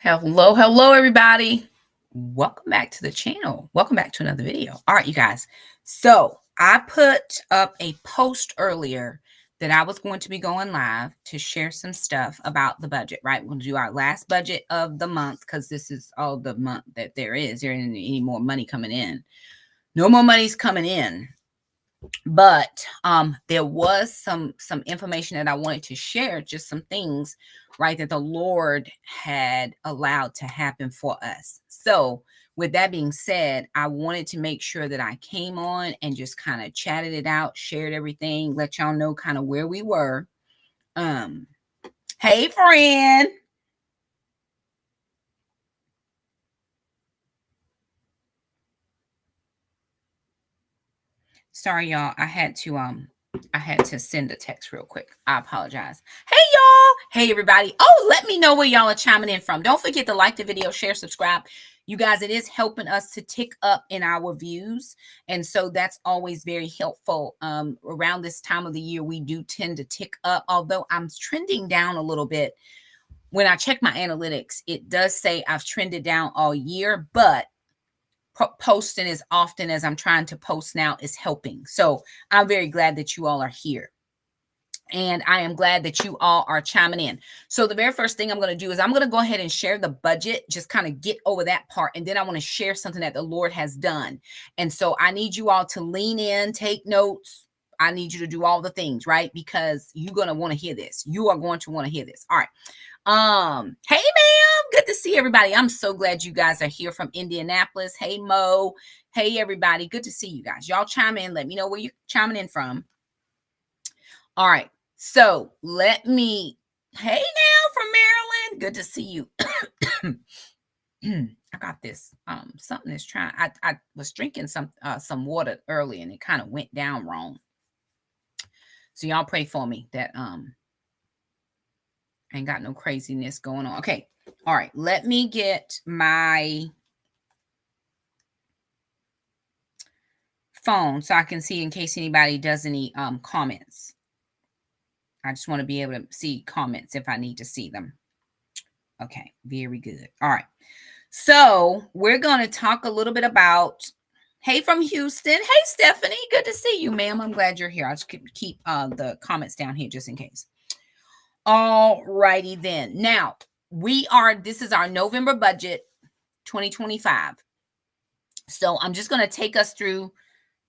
Hello, everybody. Welcome back to the channel. Welcome back to another video. All right, you guys. So I put up a post earlier that I was going to be going live to share some stuff about the budget, right? We're going to do our last budget of the month because this is all the month that there is. There isn't any more money coming in. No more money's coming in. But there was some information that I wanted to share, just some things, right, that the Lord had allowed to happen for us. So with that being said, I wanted to make sure that I came on and just kind of chatted it out, shared everything, let y'all know kind of where we were. Hey, friend. Sorry, y'all. I had to send a text real quick. I apologize. Hey, y'all. Hey, everybody. Oh, let me know where y'all are chiming in from. Don't forget to like the video, share, subscribe. You guys, it is helping us to tick up in our views. And so that's always very helpful. Around this time of the year, we do tend to tick up, although I'm trending down a little bit. When I check my analytics, it does say I've trended down all year, but posting as often as I'm trying to post now is helping. So I'm very glad that you all are here. And I am glad that you all are chiming in. So the very first thing I'm going to do is I'm going to go ahead and share the budget, just kind of get over that part. And then I want to share something that the Lord has done. And so I need you all to lean in, take notes. I need you to do all the things, right? Because you're going to want to hear this. You are going to want to hear this. All right. Hey, ma'am. Good to see everybody. I'm so glad you guys are here from Indianapolis. Hey, Mo. Hey, everybody. Good to see you guys. Y'all chime in. Let me know where you're chiming in from. All right. So let me, hey now from Maryland. Good to see you. I got this, something is trying, I was drinking some water early and it kind of went down wrong. So y'all pray for me that, I ain't got no craziness going on. Okay. All right. Let me get my phone so I can see in case anybody does any comments. I just want to be able to see comments if I need to see them. Okay. Very good. All right. So we're going to talk a little bit about, hey, from Houston. Hey, Stephanie. Good to see you, ma'am. I'm glad you're here. I'll just keep the comments down here just in case. All righty then. Now, this is our November budget 2025. So I'm just going to take us through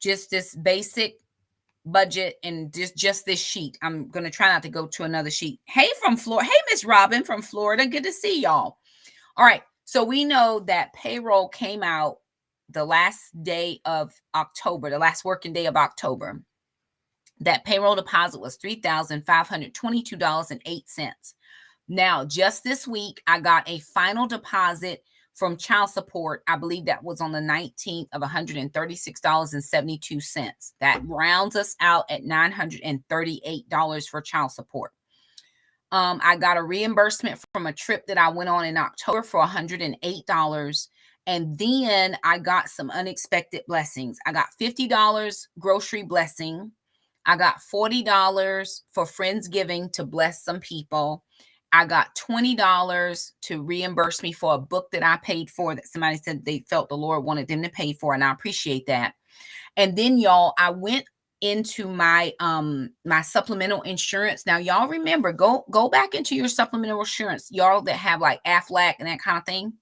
just this basic budget and just this sheet. I'm going to try not to go to another sheet. Hey, from Florida. Hey, Miss Robin from Florida. Good to see y'all. All right. So we know that payroll came out the last day of October, the last working day of October. That payroll deposit was $3,522.08. Now, just this week, I got a final deposit from child support. I believe that was on the 19th of $136.72. That rounds us out at $938 for child support. I got a reimbursement from a trip that I went on in October for $108. And then I got some unexpected blessings. I got $50 grocery blessing. I got $40 for Friendsgiving to bless some people. I got $20 to reimburse me for a book that I paid for that somebody said they felt the Lord wanted them to pay for, and I appreciate that. And then, y'all, I went into my my supplemental insurance. Now, y'all remember, go back into your supplemental insurance, y'all that have like Aflac and that kind of thing.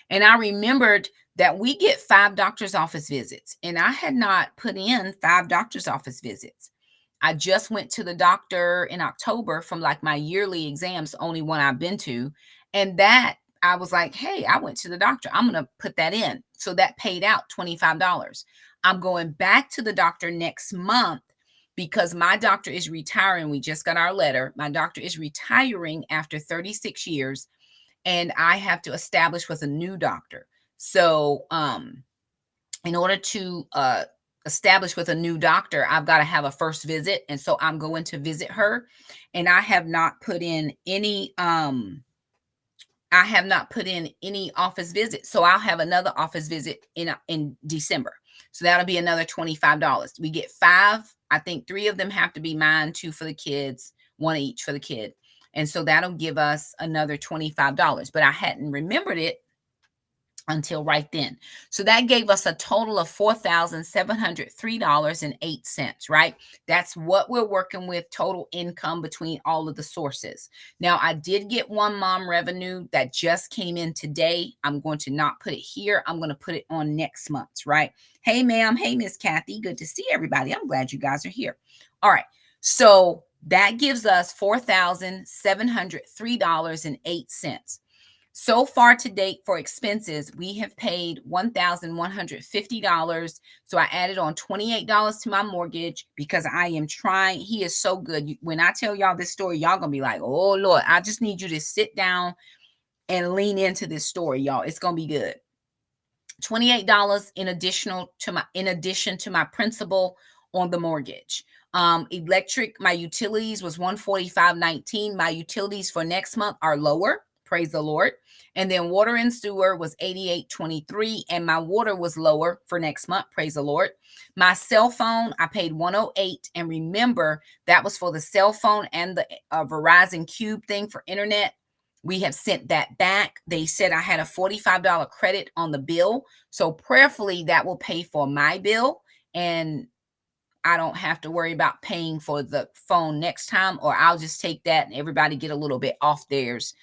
And I remembered that we get 5 doctor's office visits, and I had not put in 5 doctor's office visits. I just went to the doctor in October from like my yearly exams, the only one I've been to. And that I was like, hey, I went to the doctor. I'm going to put that in. So that paid out $25. I'm going back to the doctor next month because my doctor is retiring. We just got our letter. My doctor is retiring after 36 years, and I have to establish with a new doctor. So in order to establish with a new doctor, I've got to have a first visit. And so I'm going to visit her, and I have not put in any office visit. So I'll have another office visit in December. So that'll be another $25. We get 5. I think 3 of them have to be mine, 2 for the kids, 1 each for the kid. And so that'll give us another $25, but I hadn't remembered it until right then. So that gave us a total of $4,703.08, right? That's what we're working with, total income between all of the sources. Now, I did get one mom revenue that just came in today. I'm going to not put it here. I'm going to put it on next month's, right? Hey, ma'am. Hey, Miss Kathy. Good to see everybody. I'm glad you guys are here. All right. So that gives us $4,703.08. So far to date for expenses, we have paid $1,150. So I added on $28 to my mortgage because I am trying. He is so good. When I tell y'all this story, y'all gonna be like, oh Lord, I just need you to sit down and lean into this story, y'all. It's gonna be good. $28 in addition to my principal on the mortgage. Electric, my utilities was $145.19. My utilities for next month are lower. Praise the Lord. And then water and sewer was $88.23, and my water was lower for next month. Praise the Lord. My cell phone, I paid $108, and remember that was for the cell phone and the Verizon Cube thing for internet. We have sent that back. They said I had a $45 credit on the bill, so prayerfully that will pay for my bill, and I don't have to worry about paying for the phone next time, or I'll just take that and everybody get a little bit off theirs.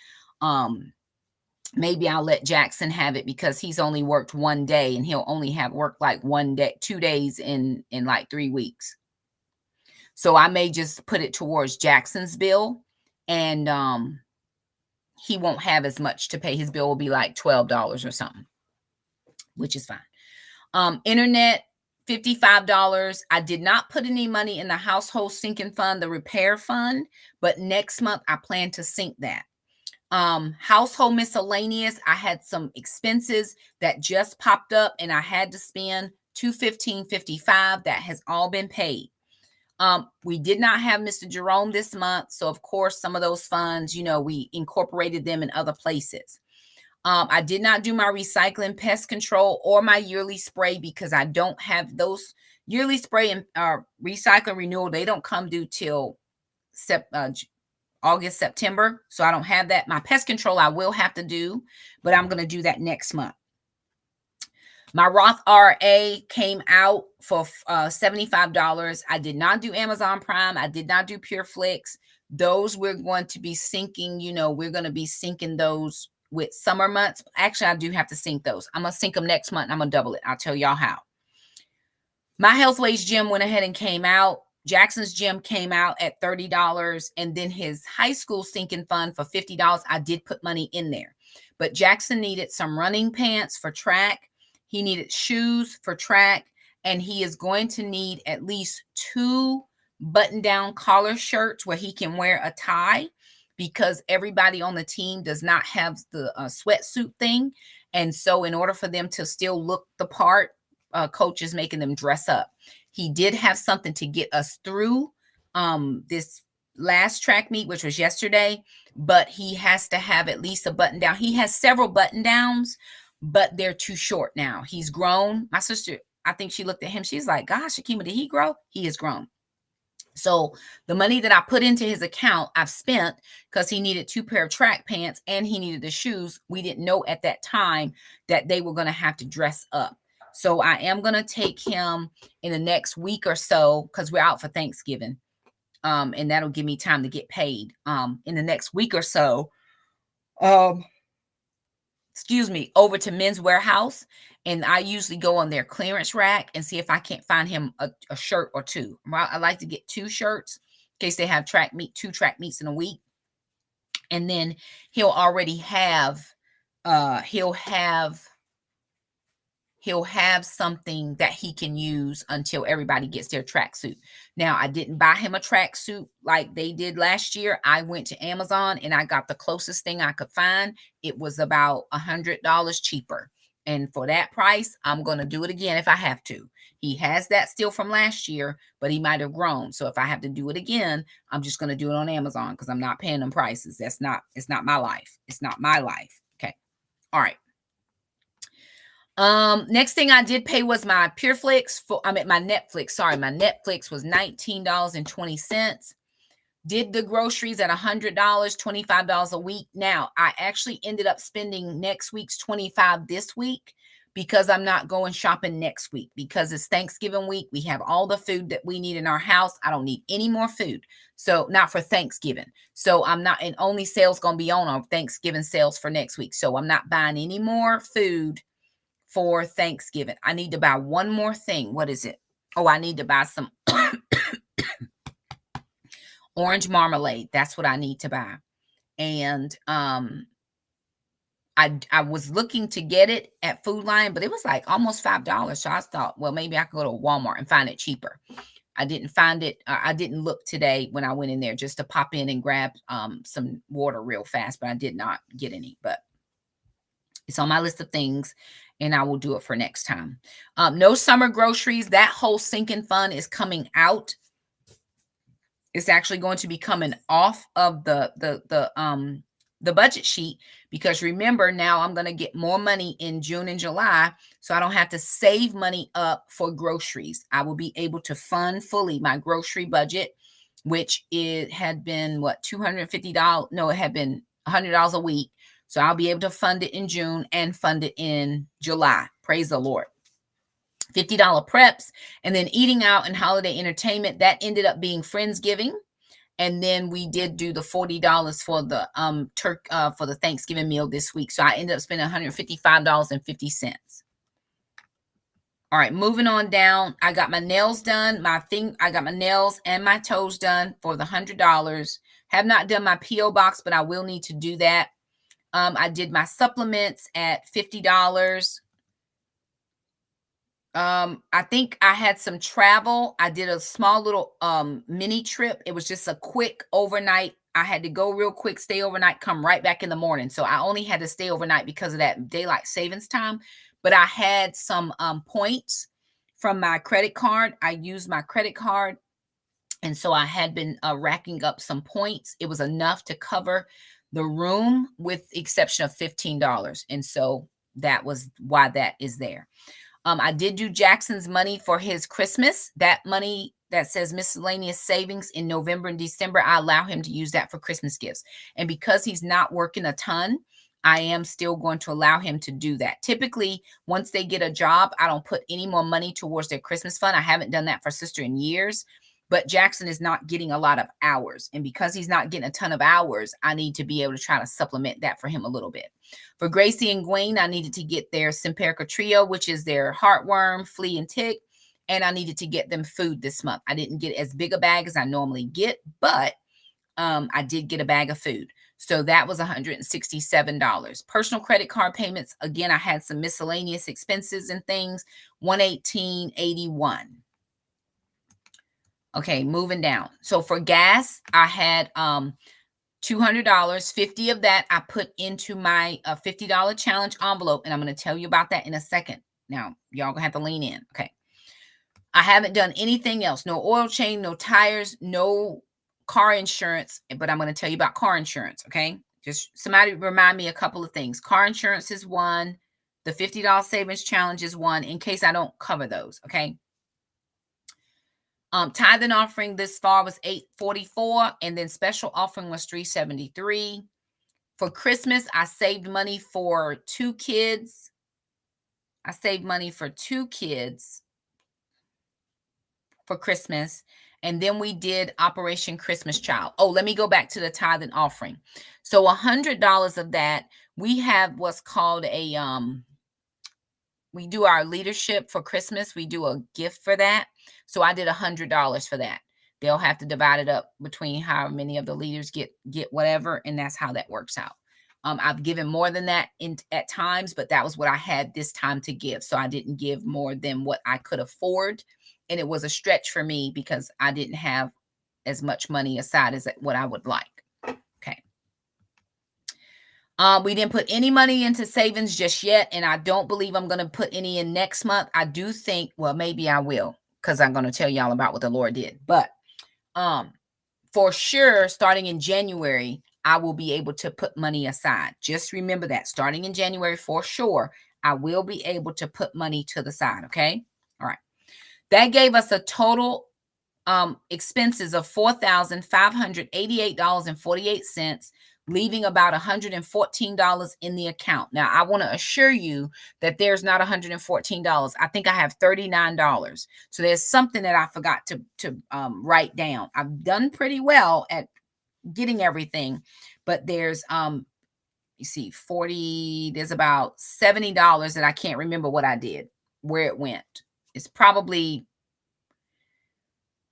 Maybe I'll let Jackson have it because he's only worked one day and he'll only have worked like 1 day, 2 days in like 3 weeks. So I may just put it towards Jackson's bill, and he won't have as much to pay. His bill will be like $12 or something, which is fine. Internet, $55. I did not put any money in the household sinking fund, the repair fund, but next month I plan to sink that. Household miscellaneous, I had some expenses that just popped up and I had to spend $215.55. That has all been paid. We did not have Mr. Jerome this month, so of course some of those funds, we incorporated them in other places. I did not do my recycling, pest control, or my yearly spray because I don't have those yearly spray and recycling renewal. They don't come due till August, September. So I don't have that. My pest control I will have to do, but I'm going to do that next month. My Roth RA came out for $75. I did not do Amazon Prime. I did not do PureFlix. Those we're going to be syncing. We're going to be syncing those with summer months. Actually, I do have to sync those. I'm going to sync them next month. I'm going to double it. I'll tell y'all how. My Healthways gym went ahead and came out. Jackson's gym came out at $30, and then his high school sinking fund for $50. I did put money in there, but Jackson needed some running pants for track. He needed shoes for track, and he is going to need at least 2 button-down collar shirts where he can wear a tie because everybody on the team does not have the sweatsuit thing. And so in order for them to still look the part, coach is making them dress up. He did have something to get us through this last track meet, which was yesterday, but he has to have at least a button down. He has several button downs, but they're too short now. He's grown. My sister, I think she looked at him. She's like, gosh, Shakima, did he grow? He has grown. So the money that I put into his account, I've spent because he needed 2 pair of track pants and he needed the shoes. We didn't know at that time that they were going to have to dress up. So I am going to take him in the next week or so because we're out for Thanksgiving. And that'll give me time to get paid in the next week or so. Over to Men's Warehouse. And I usually go on their clearance rack and see if I can't find him a shirt or 2. I like to get 2 shirts in case they have 2 track meets in a week. And then he'll already have, he'll have something that he can use until everybody gets their tracksuit. Now, I didn't buy him a tracksuit like they did last year. I went to Amazon and I got the closest thing I could find. It was about $100 cheaper. And for that price, I'm going to do it again if I have to. He has that still from last year, but he might have grown. So if I have to do it again, I'm just going to do it on Amazon because I'm not paying them prices. It's not my life. It's not my life. Okay. All right. Next thing I did pay was my PureFlix my Netflix. Sorry, my Netflix was $19.20. Did the groceries at $100, $25 a week. Now, I actually ended up spending next week's $25 this week because I'm not going shopping next week because it's Thanksgiving week. We have all the food that we need in our house. I don't need any more food. So not for Thanksgiving. So I'm not, and only sales going to be on Thanksgiving sales for next week. So I'm not buying any more food for Thanksgiving. I need to buy one more thing. What is it? Oh, I need to buy some orange marmalade. That's what I need to buy. And I was looking to get it at Food Lion, but it was like almost $5. So I thought, well, maybe I could go to Walmart and find it cheaper. I didn't find it. I didn't look today when I went in there just to pop in and grab some water real fast, but I did not get any. But it's on my list of things, and I will do it for next time. No summer groceries. That whole sinking fund is coming out. It's actually going to be coming off of the budget sheet, because remember, now I'm going to get more money in June and July, so I don't have to save money up for groceries. I will be able to fund fully my grocery budget, which it had been what, $250. No, it had been $100 a week. So I'll be able to fund it in June and fund it in July. Praise the Lord. $50 preps, and then eating out and holiday entertainment. That ended up being Friendsgiving. And then we did do the $40 for the for the Thanksgiving meal this week. So I ended up spending $155.50. All right, moving on down. I got my nails done. I got my nails and my toes done for the $100. Have not done my P.O. box, but I will need to do that. I did my supplements at $50. I think I had some travel. I did a small little mini trip. It was just a quick overnight. I had to go real quick, stay overnight, come right back in the morning. So I only had to stay overnight because of that daylight savings time. But I had some points from my credit card. I used my credit card. And so I had been racking up some points. It was enough to cover the room with the exception of $15. And so that was why that is there. I did do Jackson's money for his Christmas. That money that says miscellaneous savings in November and December, I allow him to use that for Christmas gifts. And because he's not working a ton, I am still going to allow him to do that. Typically, once they get a job, I don't put any more money towards their Christmas fund. I haven't done that for sister in years. But Jackson is not getting a lot of hours. And because he's not getting a ton of hours, I need to be able to try to supplement that for him a little bit. For Gracie and Gwen, I needed to get their Simparica Trio, which is their heartworm, flea, and tick. And I needed to get them food this month. I didn't get as big a bag as I normally get, but I did get a bag of food. So that was $167. Personal credit card payments. Again, I had some miscellaneous expenses and things, $118.81. Okay, moving down. So for gas, I had $200. 50 of that I put into my $50 challenge envelope, and I'm going to tell you about that in a second. Now, y'all gonna have to lean in. Okay. I haven't done anything else. No oil change, no tires, no car insurance, but I'm going to tell you about car insurance, okay? Just somebody remind me a couple of things. Car insurance is one. The $50 savings challenge is one, in case I don't cover those, okay? Tithe and offering this far was $844, and then special offering was $373. For Christmas, I saved money for 2 kids. I saved money for 2 kids for Christmas. And then we did Operation Christmas Child. Oh, let me go back to the tithe and offering. So $100 of that, we have what's called a, we do our leadership for Christmas. We do a gift for that. So I did $100 for that. They'll have to divide it up between how many of the leaders get whatever. And that's how that works out. I've given more than that at times, but that was what I had this time to give. So I didn't give more than what I could afford. And it was a stretch for me because I didn't have as much money aside as what I would like. Okay. We didn't put any money into savings just yet. And I don't believe I'm going to put any in next month. I do think, well, maybe I will, because I'm going to tell y'all about what the Lord did. But for sure, starting in January, I will be able to put money aside. Just remember that. Starting in January, for sure, I will be able to put money to the side. Okay. All right. That gave us a total expenses of $4,588.48, leaving about $114 in the account. Now, I want to assure you that there's not $114. I think I have $39. So there's something that I forgot to write down. I've done pretty well at getting everything, but there's you see 40, there's about $70 that I can't remember what I did, where it went. It's probably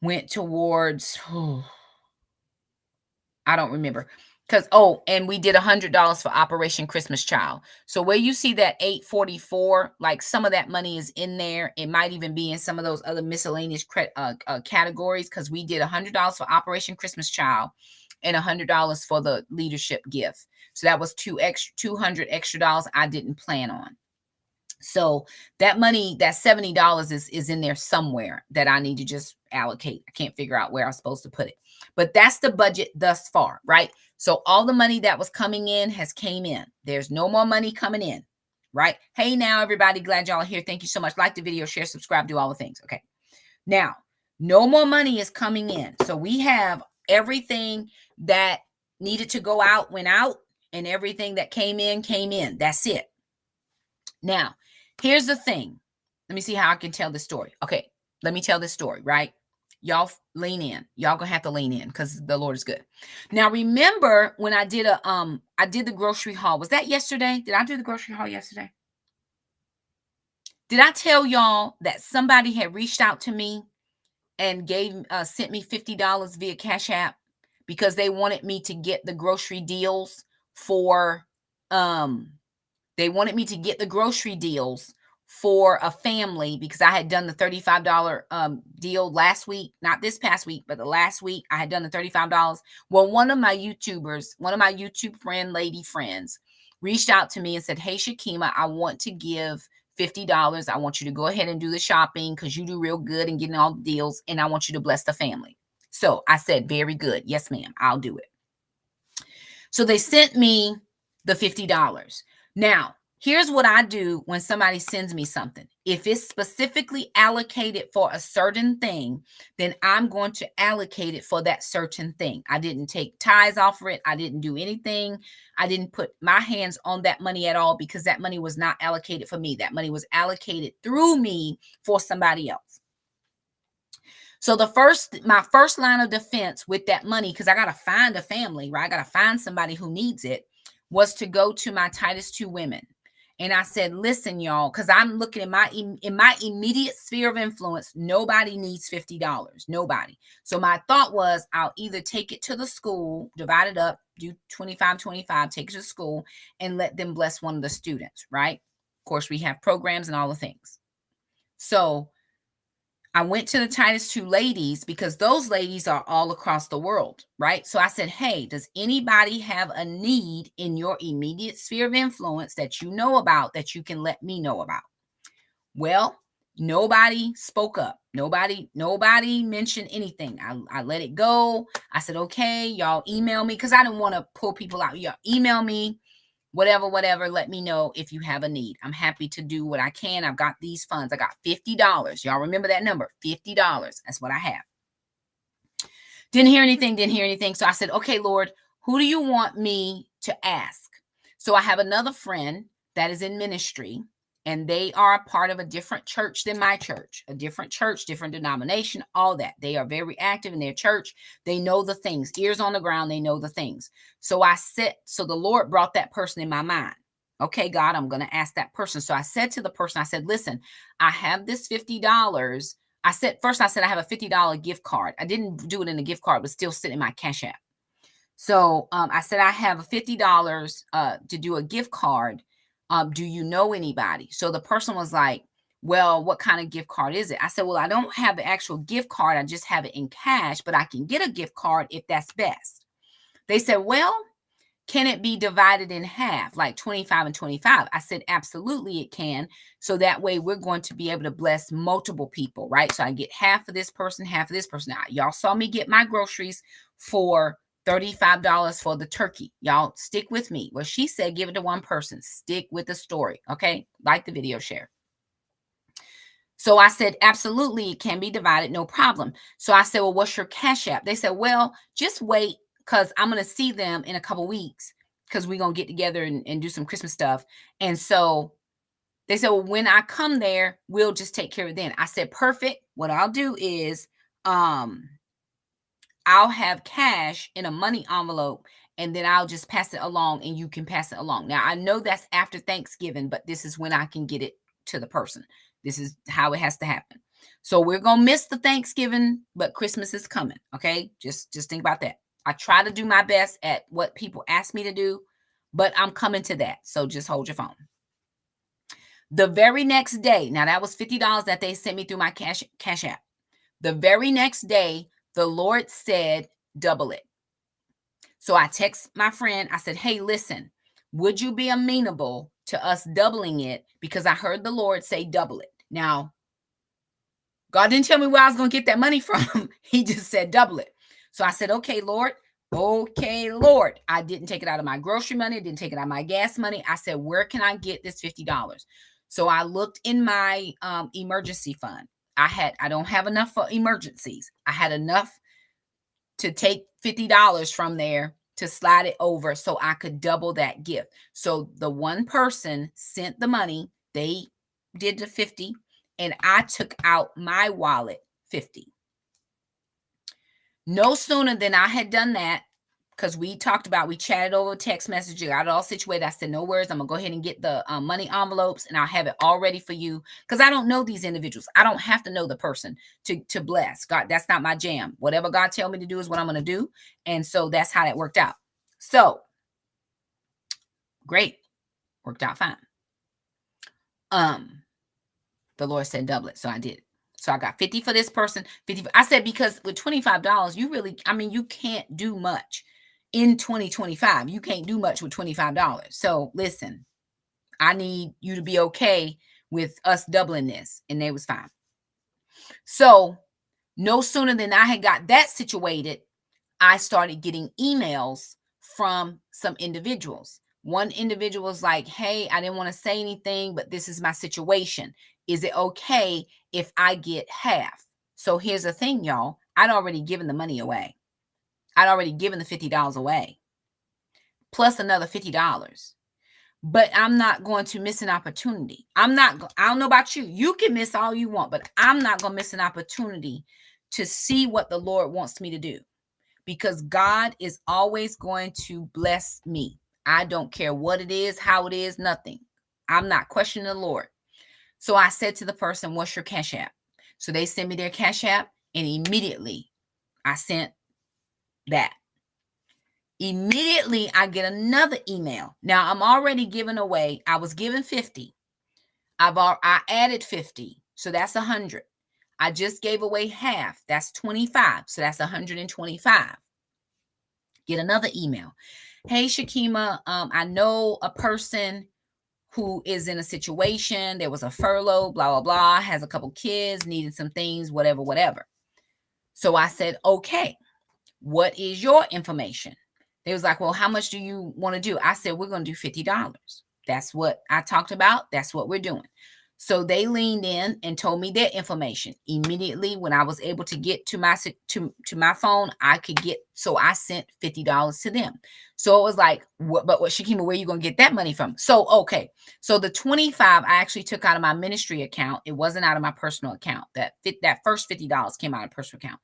went towards, I don't remember. Because, and we did $100 for Operation Christmas Child. So where you see that 844, like some of that money is in there. It might even be in some of those other miscellaneous categories, because we did $100 for Operation Christmas Child and $100 for the leadership gift. So that was $200 extra dollars I didn't plan on. So that money, that $70 is in there somewhere that I need to just allocate. I can't figure out where I'm supposed to put it. But that's the budget thus far, right? So all the money that was coming in has came in. There's no more money coming in, right? Hey, now, everybody, glad y'all are here. Thank you so much. Like the video, share, subscribe, do all the things. Okay. Now, no more money is coming in. So we have everything that needed to go out, went out, and everything that came in, came in. That's it. Now, here's the thing. Let me see how I can tell this story. Okay, let me tell this story, right? Y'all lean in. Y'all gonna have to lean in because the Lord is good. Now, remember when I did the grocery haul. Was that yesterday? Did I do the grocery haul yesterday? Did I tell y'all that somebody had reached out to me and sent me $50 via Cash App because they wanted me to get the grocery deals for a family, because I had done the $35 deal last week, not this past week, but the last week I had done the $35. Well, one of my YouTube lady friends reached out to me and said, "Hey, Shakima, I want to give $50. I want you to go ahead and do the shopping because you do real good and getting all the deals, and I want you to bless the family." So I said, "Very good. Yes, ma'am, I'll do it." So they sent me the $50. Now, here's what I do when somebody sends me something. If it's specifically allocated for a certain thing, then I'm going to allocate it for that certain thing. I didn't take tithes off of it. I didn't do anything. I didn't put my hands on that money at all, because that money was not allocated for me. That money was allocated through me for somebody else. So my first line of defense with that money, because I got to find a family, right? I got to find somebody who needs it, was to go to my Titus 2 women. And I said, "Listen, y'all," because I'm looking at in my immediate sphere of influence, nobody needs $50. Nobody. So my thought was, I'll either take it to the school, divide it up, do 25, take it to school, and let them bless one of the students, right? Of course, we have programs and all the things. So I went to the Titus 2 ladies, because those ladies are all across the world, right? So I said, "Hey, does anybody have a need in your immediate sphere of influence that you know about that you can let me know about?" Well, nobody spoke up. Nobody mentioned anything. I let it go. I said, "Okay, y'all email me," because I didn't want to pull people out. Y'all email me. Whatever, let me know if you have a need. I'm happy to do what I can. I've got these funds. I got $50. Y'all remember that number, $50. That's what I have. Didn't hear anything. So I said, "Okay, Lord, who do you want me to ask?" So I have another friend that is in ministry, and they are a part of a different church than my church, different denomination, all that. They are very active in their church. They know the things, ears on the ground. They know the things. So the Lord brought that person in my mind. Okay, God, I'm going to ask that person. So I said to the person, I said, "Listen, I have this $50. I said, I have a $50 gift card. I didn't do it in a gift card, but still sitting in my Cash App. So I said, I have a $50 to do a gift card. Do you know anybody?" So the person was like, "Well, what kind of gift card is it?" I said, "Well, I don't have the actual gift card. I just have it in cash, but I can get a gift card if that's best." They said, "Well, can it be divided in half, like 25 and 25? I said, "Absolutely, it can. So that way we're going to be able to bless multiple people, right? So I get half of this person, half of this person." Now, y'all saw me get my groceries for $35 for the turkey. Y'all stick with me. Well, she said, give it to one person. Stick with the story. Okay. Like the video, share. So I said, absolutely, it can be divided, no problem. So I said, well, what's your Cash App? They said, well, just wait, because I'm going to see them in a couple weeks, because we're going to get together and do some Christmas stuff. And so they said, well, when I come there, we'll just take care of it then. I said, perfect. What I'll do is I'll have cash in a money envelope, and then I'll just pass it along and you can pass it along. Now, I know that's after Thanksgiving, but this is when I can get it to the person. This is how it has to happen. So we're going to miss the Thanksgiving, but Christmas is coming. Okay. Just think about that. I try to do my best at what people ask me to do, but I'm coming to that. So just hold your phone. The very next day, now that was $50 that they sent me through my Cash App. The very next day, the Lord said, double it. So I text my friend. I said, hey, listen, would you be amenable to us doubling it? Because I heard the Lord say double it. Now, God didn't tell me where I was going to get that money from. He just said double it. So I said, okay, Lord. Okay, Lord. I didn't take it out of my grocery money. Didn't take it out of my gas money. I said, where can I get this $50? So I looked in my emergency fund. I don't have enough for emergencies. I had enough to take $50 from there to slide it over so I could double that gift. So the one person sent the money, they did the 50, and I took out my wallet 50. No sooner than I had done that, because we chatted over text messaging, got it all situated. I said, no worries, I'm gonna go ahead and get the money envelopes, and I'll have it all ready for you, because I don't know these individuals. I don't have to know the person to bless. God, that's not my jam. Whatever God tell me to do is what I'm gonna do. And so that's how that worked out. So great, worked out fine. The Lord said double it, so I did it. So I got 50 for this person, 50. I said, because with $25, you can't do much in 2025. You can't do much with $25. So listen, I need you to be okay with us doubling this. And they was fine. So no sooner than I had got that situated, I started getting emails from some individuals. One individual was like, hey, I didn't want to say anything, but this is my situation. Is it okay if I get half? So here's the thing, y'all. I'd already given the money away. I'd already given the $50 away, plus another $50. But I'm not going to miss an opportunity. I don't know about you. You can miss all you want, but I'm not going to miss an opportunity to see what the Lord wants me to do, because God is always going to bless me. I don't care what it is, how it is, nothing. I'm not questioning the Lord. So I said to the person, what's your Cash App? So they sent me their Cash App, and immediately I sent that. Immediately I get another email. Now I'm already giving away. I was given 50. I added 50. So that's 100. I just gave away half. That's 25. So that's 125. Get another email. Hey, Shakima, I know a person who is in a situation. There was a furlough, blah, blah, blah, has a couple kids, needed some things, whatever. So I said, okay, what is your information? They was like, well, how much do you want to do? I said, we're going to do $50. That's what I talked about. That's what we're doing. So they leaned in and told me their information. Immediately, when I was able to get to my phone, I could get, so I sent $50 to them. So it was like, what Shakima, where are you going to get that money from? So, okay. So the 25 I actually took out of my ministry account. It wasn't out of my personal account. That first $50 came out of personal account.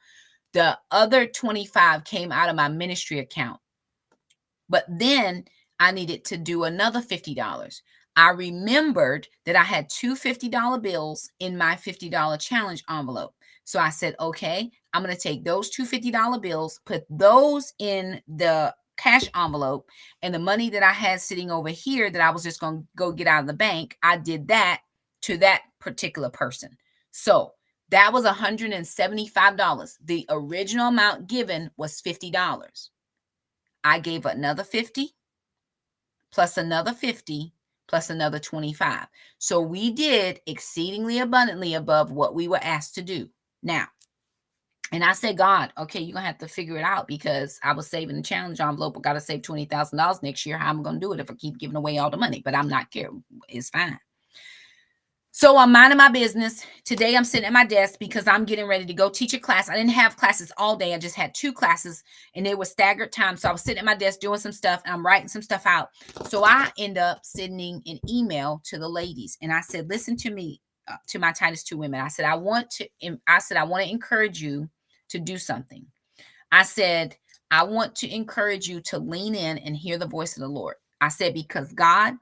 The other 25 came out of my ministry account. But then I needed to do another $50. I remembered that I had two $50 bills in my $50 challenge envelope. So I said, okay, I'm going to take those two $50 bills, put those in the cash envelope, and the money that I had sitting over here that I was just going to go get out of the bank, I did that to that particular person. So that was $175. The original amount given was $50. I gave another 50, plus another 50, plus another 25. So we did exceedingly abundantly above what we were asked to do. Now, and I said, God, okay, you're going to have to figure it out, because I was saving the challenge envelope. I got to save $20,000 next year. How am I going to do it if I keep giving away all the money? But I'm not caring. It's fine. So I'm minding my business. Today I'm sitting at my desk because I'm getting ready to go teach a class. I didn't have classes all day. I just had 2 classes and they were staggered time. So I was sitting at my desk doing some stuff and I'm writing some stuff out. So I end up sending an email to the ladies and I said, listen to me, to my Titus 2 women. I said, I want to encourage you to do something. I said, I want to encourage you to lean in and hear the voice of the Lord. I said, because God,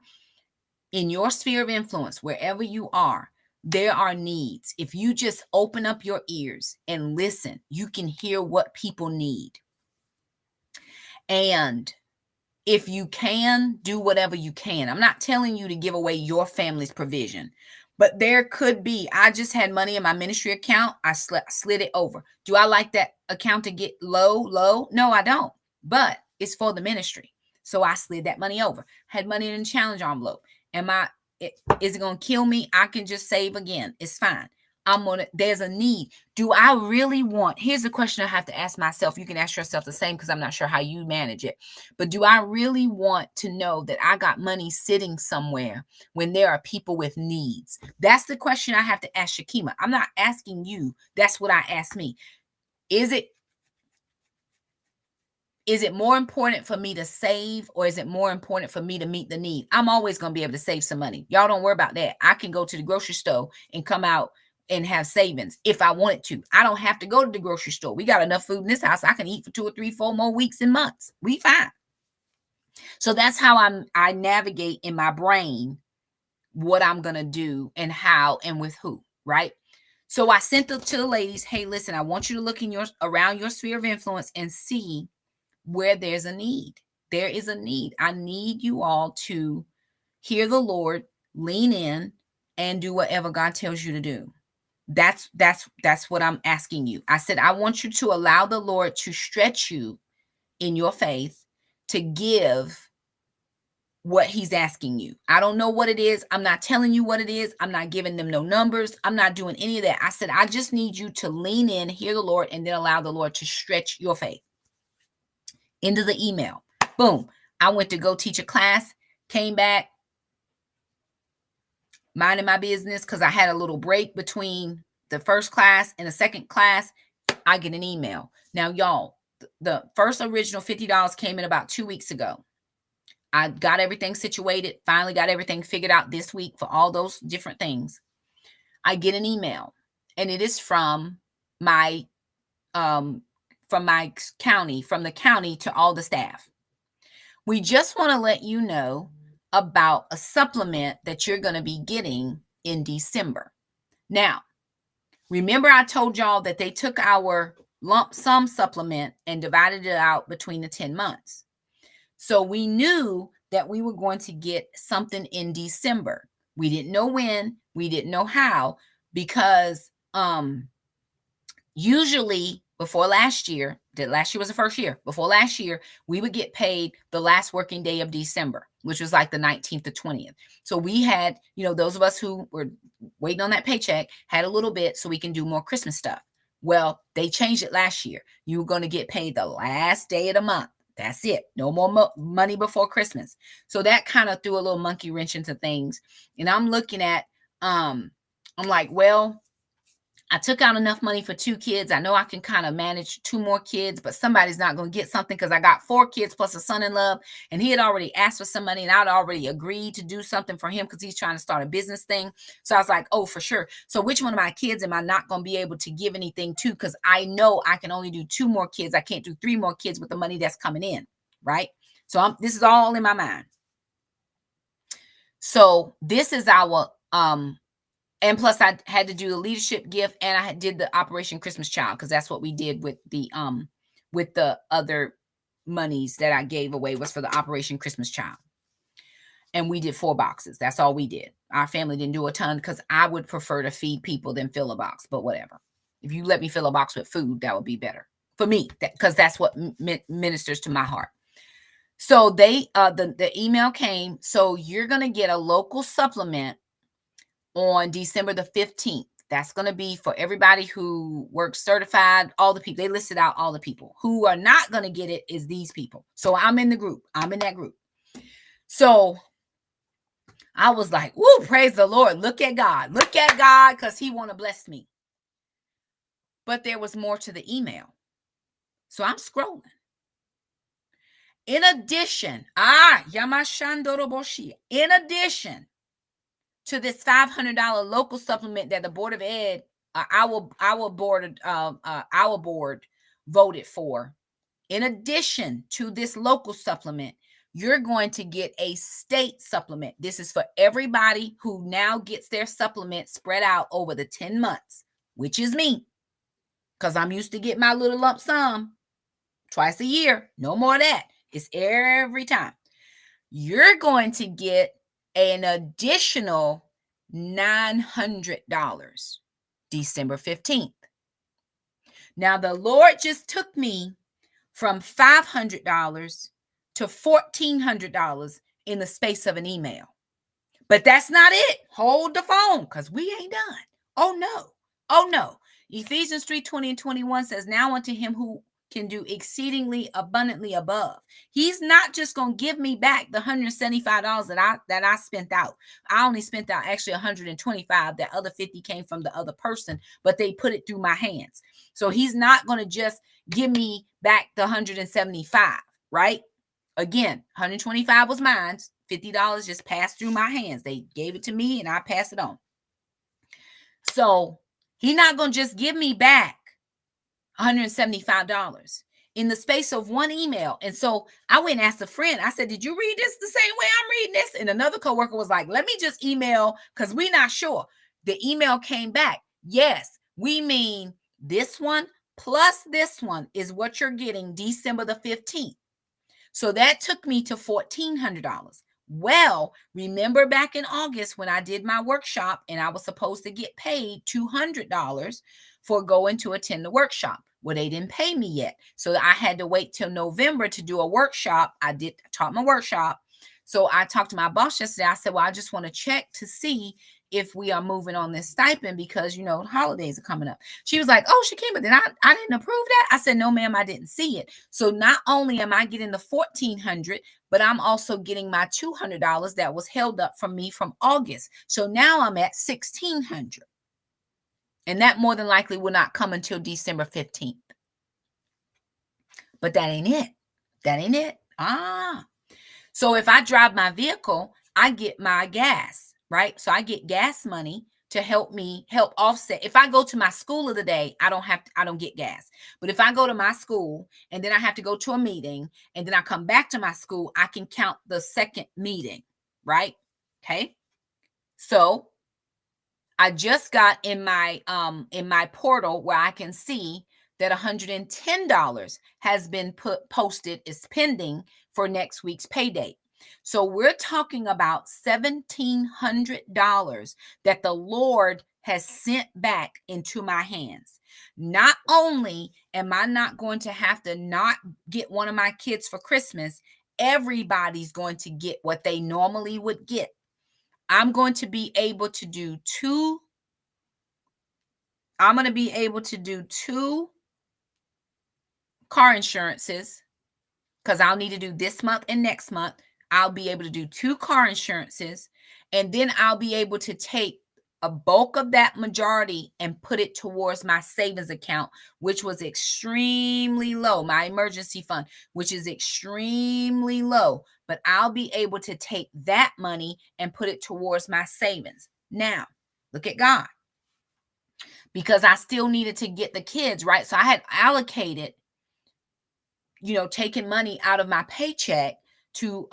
in your sphere of influence, wherever you are, there are needs. If you just open up your ears and listen, you can hear what people need. And if you can, do whatever you can. I'm not telling you to give away your family's provision, but there could be, I just had money in my ministry account. I slid it over. Do I like that account to get low? No, I don't, but it's for the ministry. So I slid that money over. Had money in the challenge envelope. Is it going to kill me? I can just save again. It's fine. There's a need. Do I really want, here's the question I have to ask myself. You can ask yourself the same because I'm not sure how you manage it. But do I really want to know that I got money sitting somewhere when there are people with needs? That's the question I have to ask Shakima. I'm not asking you. That's what I ask me. Is it more important for me to save or is it more important for me to meet the need? I'm always going to be able to save some money. Y'all don't worry about that. I can go to the grocery store and come out and have savings if I wanted to. I don't have to go to the grocery store. We got enough food in this house. I can eat for 2 or 3, 4 more weeks and months. We fine. So that's how I navigate in my brain what I'm going to do and how and with who, right? So I sent to the ladies, hey, listen, I want you to look in around your sphere of influence and see where there's a need. There is a need. I need you all to hear the Lord, lean in, and do whatever God tells you to do. That's what I'm asking you. I said, I want you to allow the Lord to stretch you in your faith to give what he's asking you. I don't know what it is. I'm not telling you what it is. I'm not giving them no numbers. I'm not doing any of that. I said, I just need you to lean in, hear the Lord, and then allow the Lord to stretch your faith. Into the email. Boom. I went to go teach a class, came back, minding my business because I had a little break between the first class and the second class. I get an email. Now, y'all, the first original $50 came in about 2 weeks ago. I got everything situated, finally got everything figured out this week for all those different things. I get an email, and it is from my county, from the county to all the staff. We just want to let you know about a supplement that you're going to be getting in December. Now, remember I told y'all that they took our lump sum supplement and divided it out between the 10 months. So we knew that we were going to get something in December. We didn't know when, we didn't know how, because usually before last year was the first year, before last year, we would get paid the last working day of December, which was like the 19th to 20th. So we had, those of us who were waiting on that paycheck had a little bit so we can do more Christmas stuff. Well, they changed it last year. You were going to get paid the last day of the month. That's it. No more money before Christmas. So that kind of threw a little monkey wrench into things. And I'm looking at, I'm like, well, I took out enough money for 2 kids. I know I can kind of manage 2 more kids, but somebody's not going to get something because I got 4 kids plus a son-in-law. And he had already asked for some money and I'd already agreed to do something for him because he's trying to start a business thing. So I was like, oh, for sure. So which one of my kids am I not going to be able to give anything to? Because I know I can only do 2 more kids. I can't do 3 more kids with the money that's coming in, right? So this is all in my mind. So this is our, and plus I had to do the leadership gift and I did the Operation Christmas Child because that's what we did with the other monies that I gave away was for the Operation Christmas Child. And we did 4 boxes. That's all we did. Our family didn't do a ton because I would prefer to feed people than fill a box, but whatever. If you let me fill a box with food, that would be better for me because that's what ministers to my heart. So they the email came. So you're going to get a local supplement on December the 15th. That's going to be for everybody who works certified, all the people. They listed out all the people. Who are not going to get it is these people. So I'm in the group. I'm in that group. So I was like, "Woo, praise the Lord. Look at God. Look at God, because he want to bless me." But there was more to the email. So I'm scrolling. In addition, Yamashandoroboshi, in addition to this $500 local supplement that the Board of Ed, our board voted for, in addition to this local supplement, you're going to get a state supplement. This is for everybody who now gets their supplement spread out over the 10 months, which is me, because I'm used to get my little lump sum twice a year. No more of that. It's every time. You're going to get an additional $900 December 15th. Now, the Lord just took me from $500 to $1,400 in the space of an email. But that's not it. Hold the phone, because we ain't done. Oh, no. Oh, no. Ephesians 3:20-21 says, now unto him who can do exceedingly abundantly above. He's not just going to give me back the $175 that I spent out. I only spent out actually $125. That other $50 came from the other person, but they put it through my hands. So he's not going to just give me back the $175, right? Again, $125 was mine. $50 just passed through my hands. They gave it to me and I passed it on. So he's not going to just give me back $175 in the space of one email. And so I went and asked a friend, I said, did you read this the same way I'm reading this? And another coworker was like, let me just email, because we're not sure. The email came back. Yes, we mean this one plus this one is what you're getting December the 15th. So that took me to $1,400. Well, remember back in August when I did my workshop and I was supposed to get paid $200 for going to attend the workshop. Well, they didn't pay me yet. So I had to wait till November to do a workshop. I taught my workshop. So I talked to my boss yesterday. I said, well, I just want to check to see if we are moving on this stipend because, holidays are coming up. She was like, oh, Shakima, then I didn't approve that. I said, no, ma'am, I didn't see it. So not only am I getting the $1,400, but I'm also getting my $200 that was held up from me from August. So now I'm at $1,600. And that more than likely will not come until December 15th. But that ain't it. That ain't it. So if I drive my vehicle, I get my gas, right? So I get gas money to help offset. If I go to my school of the day, I don't get gas. But if I go to my school and then I have to go to a meeting and then I come back to my school, I can count the second meeting, right? Okay. So I just got in my portal where I can see that $110 has been posted, is pending for next week's pay date. So we're talking about $1,700 that the Lord has sent back into my hands. Not only am I not going to have to not get one of my kids for Christmas, everybody's going to get what they normally would get. I'm going to be able to do two car insurances because I'll need to do this month and next month. I'll be able to do 2 car insurances, and then I'll be able to take a bulk of that majority and put it towards my savings account, which was extremely low, my emergency fund, which is extremely low. But I'll be able to take that money and put it towards my savings. Now, look at God. Because I still needed to get the kids, right? So I had allocated, taking money out of my paycheck to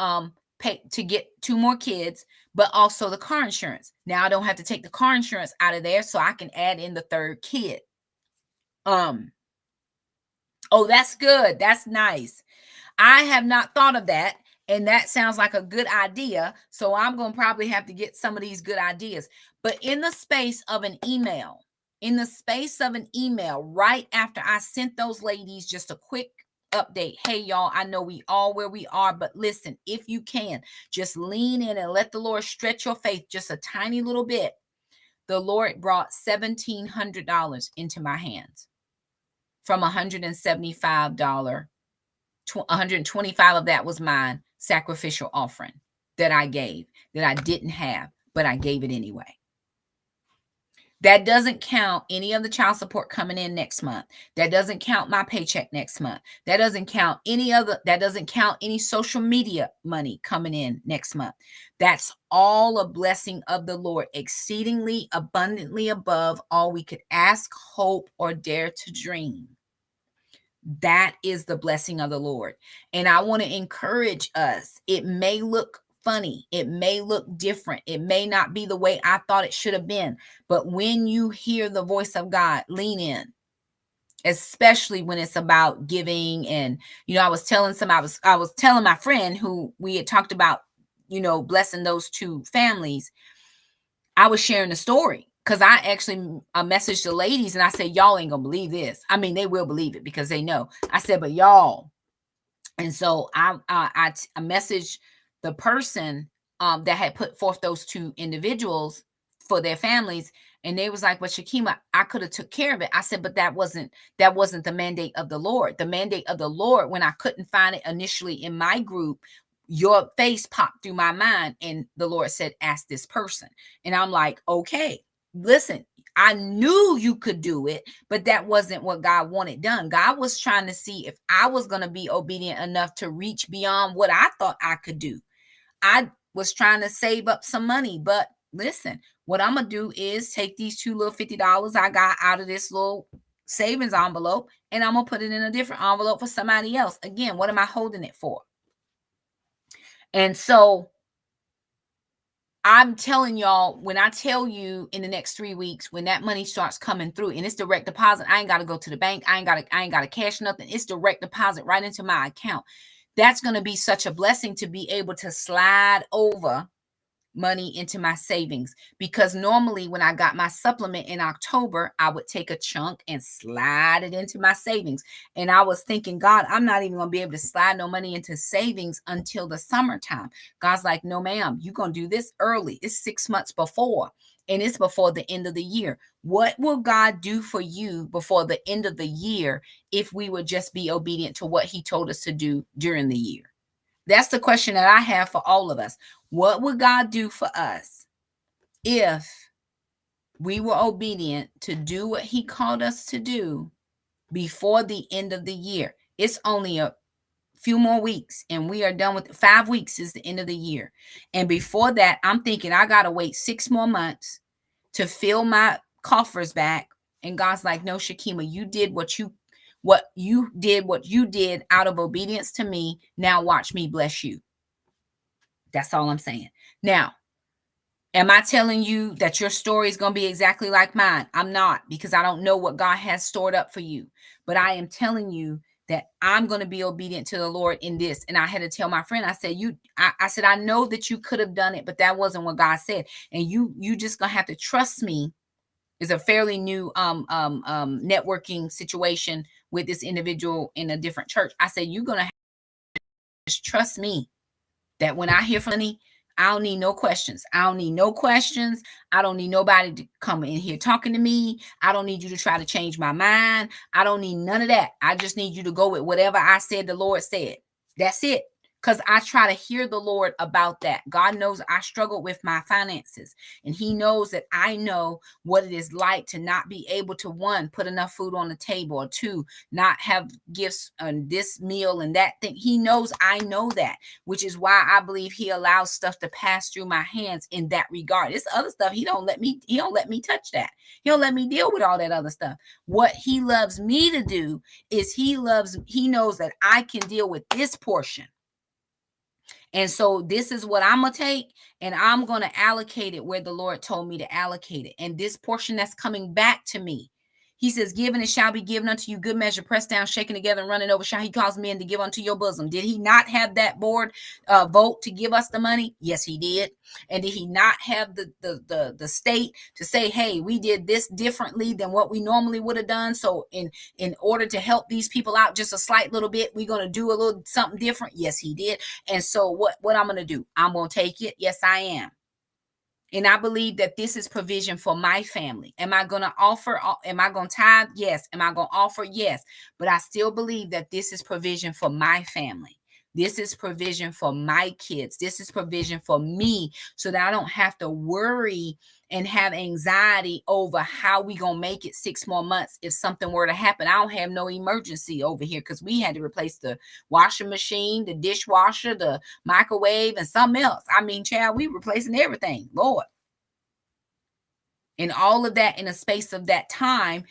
pay to get 2 more kids, but also the car insurance. Now I don't have to take the car insurance out of there, so I can add in the 3rd kid. Oh, that's good. That's nice. I have not thought of that, and that sounds like a good idea. So I'm going to probably have to get some of these good ideas. But in the space of an email, right after I sent those ladies just a quick update. Hey, y'all, I know we all where we are, but listen, if you can, just lean in and let the Lord stretch your faith just a tiny little bit. The Lord brought $1,700 into my hands from $175. $125 of that was mine sacrificial offering. that I gave that I didn't have, but I gave it anyway. That doesn't count any of the child support coming in next month. That doesn't count my paycheck next month. That doesn't count any social media money coming in next month. That's all a blessing of the Lord, exceedingly abundantly above all we could ask, hope, or dare to dream. That is the blessing of the Lord. And I want to encourage us. It may look funny. It may look different. It may not be the way I thought it should have been. But when you hear the voice of God, lean in, especially when it's about giving. And, I was telling my friend who we had talked about, blessing those two families. I was sharing the story because I actually messaged the ladies and I said, y'all ain't gonna believe this. I mean, they will believe it because they know. I said, but y'all. And so I messaged the person that had put forth those two individuals for their families. And they was like, well, Shakima, I could have took care of it. I said, but that wasn't the mandate of the Lord. The mandate of the Lord, when I couldn't find it initially in my group, your face popped through my mind. And the Lord said, ask this person. And I'm like, okay, listen, I knew you could do it, but that wasn't what God wanted done. God was trying to see if I was going to be obedient enough to reach beyond what I thought I could do. I was trying to save up some money, but listen, what I'm going to do is take these two little $50 I got out of this little savings envelope, and I'm going to put it in a different envelope for somebody else. Again, what am I holding it for? And so I'm telling y'all, when I tell you in the next 3 weeks, when that money starts coming through and it's direct deposit, I ain't got to go to the bank. I ain't got to cash nothing. It's direct deposit right into my account. That's going to be such a blessing to be able to slide over money into my savings, because normally when I got my supplement in October, I would take a chunk and slide it into my savings. And I was thinking, God, I'm not even going to be able to slide no money into savings until the summertime. God's like, no, ma'am, you're going to do this early. It's 6 months before, and it's before the end of the year. What will God do for you before the end of the year if we would just be obedient to what he told us to do during the year? That's the question that I have for all of us. What would God do for us if we were obedient to do what he called us to do before the end of the year? It's only a few more weeks and we are done with 5 weeks is the end of the year. And before that, I'm thinking I got to wait 6 more months to fill my coffers back. And God's like, no, Shakima, you did what you did out of obedience to me. Now watch me bless you. That's all I'm saying. Now, am I telling you that your story is going to be exactly like mine? I'm not, because I don't know what God has stored up for you. But I am telling you that I'm going to be obedient to the Lord in this. And I had to tell my friend, I said, I know that you could have done it, but that wasn't what God said. And you just going to have to trust me. It's a fairly new networking situation with this individual in a different church. I said, you're going to have to just trust me that when I hear from money, I don't need no questions. I don't need no questions. I don't need nobody to come in here talking to me. I don't need you to try to change my mind. I don't need none of that. I just need you to go with whatever I said the Lord said. That's it. Because I try to hear the Lord about that. God knows I struggle with my finances. And he knows that I know what it is like to not be able to, 1, put enough food on the table, or 2, not have gifts on this meal and that thing. He knows I know that, which is why I believe he allows stuff to pass through my hands in that regard. This other stuff, he don't let me touch that. He don't let me deal with all that other stuff. What he loves me to do is he knows that I can deal with this portion. And so this is what I'm going to take, and I'm going to allocate it where the Lord told me to allocate it. And this portion that's coming back to me, he says, given it shall be given unto you, good measure, pressed down, shaken together, and running over, shall he cause men to give unto your bosom. Did he not have that board vote to give us the money? Yes, he did. And did he not have the state to say, hey, we did this differently than what we normally would have done? So in order to help these people out just a slight little bit, we're going to do a little something different. Yes, he did. And so what I'm going to do, I'm going to take it. Yes, I am. And I believe that this is provision for my family. Am I going to offer? Am I going to tithe? Yes. Am I going to offer? Yes. But I still believe that this is provision for my family. This is provision for my kids. This is provision for me, so that I don't have to worry and have anxiety over how we gonna make it 6 more months if something were to happen. I don't have no emergency over here because we had to replace the washing machine, the dishwasher, the microwave, and something else. I mean, child, we replacing everything, Lord. And all of that in a space of that time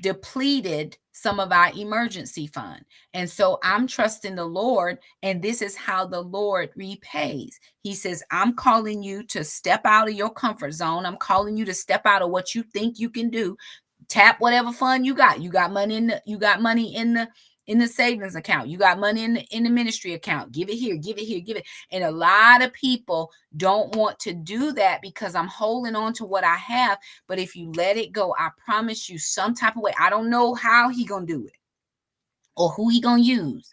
depleted some of our emergency fund. And so I'm trusting the Lord, and this is how the Lord repays. He says, I'm calling you to step out of your comfort zone. I'm calling you to step out of what you think you can do. Tap whatever fund you got. You got money in the savings account. You got money in the ministry account. Give it here, give it here, give it. And a lot of people don't want to do that because I'm holding on to what I have. But if you let it go, I promise you, some type of way, I don't know how he gonna do it or who he gonna use,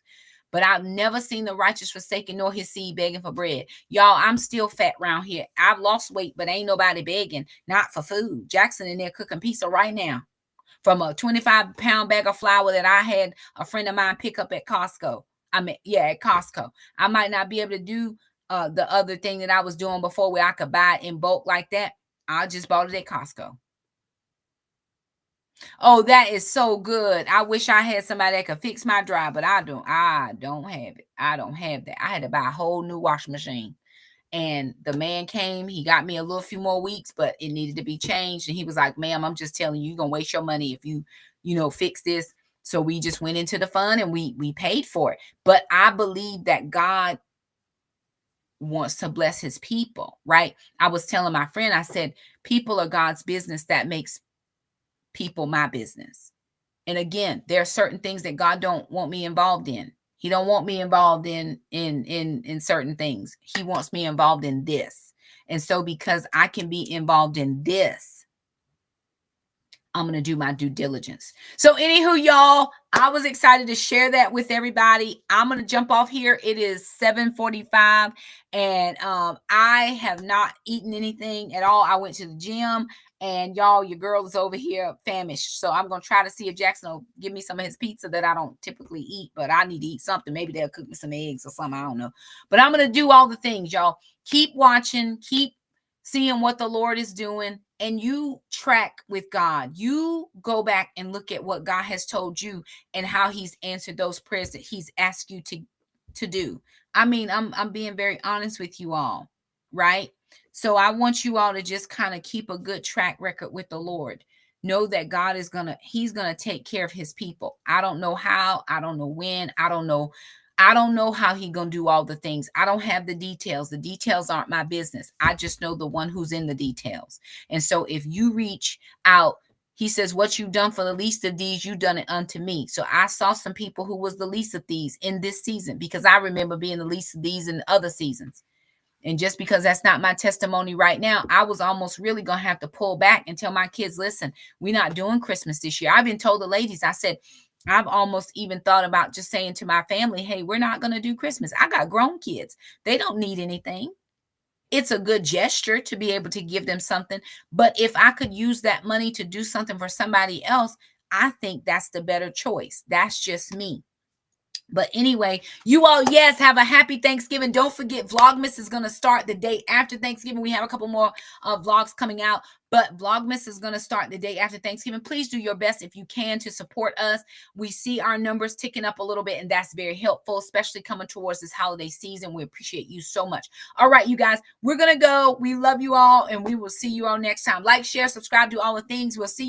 but I've never seen the righteous forsaken nor his seed begging for bread. Y'all, I'm still fat around here. I've lost weight, but ain't nobody begging, not for food. Jackson in there cooking pizza right now from a 25-pound bag of flour that I had a friend of mine pick up at Costco. At Costco. I might not be able to do the other thing that I was doing before where I could buy it in bulk like that. I just bought it at Costco. Oh, that is so good. I wish I had somebody that could fix my dryer, but I don't have it. I don't have that. I had to buy a whole new washing machine. And the man came, he got me a little few more weeks, but it needed to be changed. And he was like, ma'am, I'm just telling you, you're going to waste your money if you fix this. So we just went into the fund and we paid for it. But I believe that God wants to bless his people, right? I was telling my friend, I said, people are God's business. That makes people my business. And again, there are certain things that God don't want me involved in. He don't want me involved in certain things. He wants me involved in this. And so because I can be involved in this, I'm going to do my due diligence. So anywho, y'all, I was excited to share that with everybody. I'm going to jump off here. It is 7:45 and I have not eaten anything at all. I went to the gym and y'all, your girl is over here famished. So I'm going to try to see if Jackson will give me some of his pizza that I don't typically eat, but I need to eat something. Maybe they'll cook me some eggs or something. I don't know. But I'm going to do all the things, y'all. Keep watching. Keep seeing what the Lord is doing. And you track with God. You go back and look at what God has told you and how he's answered those prayers that he's asked you to do. I mean, I'm being very honest with you all, right? So I want you all to just kind of keep a good track record with the Lord. Know that God is he's gonna take care of his people. I don't know how, I don't know when, I don't know how he gonna do all the things. I don't have the details. The details aren't my business. I just know the one who's in the details. And so if you reach out, he says, what you've done for the least of these, you've done it unto me. So I saw some people who was the least of these in this season, because I remember being the least of these in other seasons. And just because that's not my testimony right now, I was almost really going to have to pull back and tell my kids, listen, we're not doing Christmas this year. I've been told the ladies, I said, I've almost even thought about just saying to my family, hey, we're not going to do Christmas. I got grown kids. They don't need anything. It's a good gesture to be able to give them something. But if I could use that money to do something for somebody else, I think that's the better choice. That's just me. But anyway, you all, yes, have a happy Thanksgiving. Don't forget, Vlogmas is going to start the day after Thanksgiving. We have a couple more vlogs coming out, but Vlogmas is going to start the day after Thanksgiving. Please do your best if you can to support us. We see our numbers ticking up a little bit, and that's very helpful, especially coming towards this holiday season. We appreciate you so much. All right, you guys, we're going to go. We love you all, and we will see you all next time. Like, share, subscribe, do all the things. We'll see you.